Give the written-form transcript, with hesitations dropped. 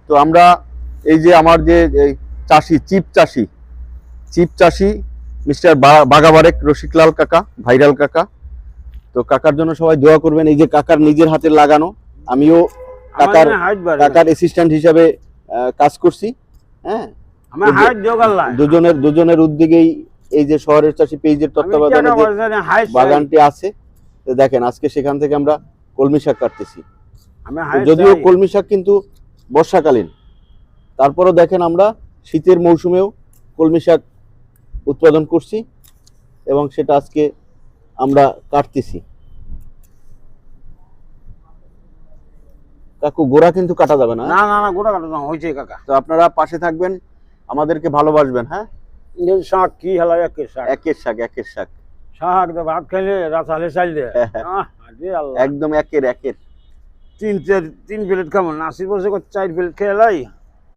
তো আমরা এই যে আমার যে চাষি চিপ চাষি মিস্টার বাগাবারেক রশিকলাল কাকা, ভাইরাল কাকা। তো কাকার জন্য সবাই দোয়া করবেন। এই যে কাকার নিজের হাতের লাগানো, আমিও কাকার অ্যাসিস্ট্যান্ট হিসাবে কাজ করছি। হ্যাঁ, দুজনের উদ্যোগেই এই যে শহরের চাষি পেজের তত্ত্বাবধানে বাগানটি আছে। দেখেন আজকে সেখান থেকে আমরা কলমি শাক কাটতেছি। যদিও কলমি শাক কিন্তু বর্ষাকালীন, তারপরও দেখেন আমরা শীতের মৌসুমেও কলমি শাক উৎপাদন করছি এবং সেটা আজকে আমরা কাটতেছি। কাকু গোড়া কিন্তু কাটা যাবে না? না না না, গোড়া কাটা হয়েছে কাকা। তো আপনারা পাশে থাকবেন, আমাদেরকে ভালোবাসবেন। হ্যাঁ, শাক কি হলো? একের শাক, একের শাক, একের শাক। শাক দে ভাত খাইলে রাতালে চাইল দে একদম একের তিন প্লেট খাবো, নাসির বসে 4 প্লেট খেয়ে লাই।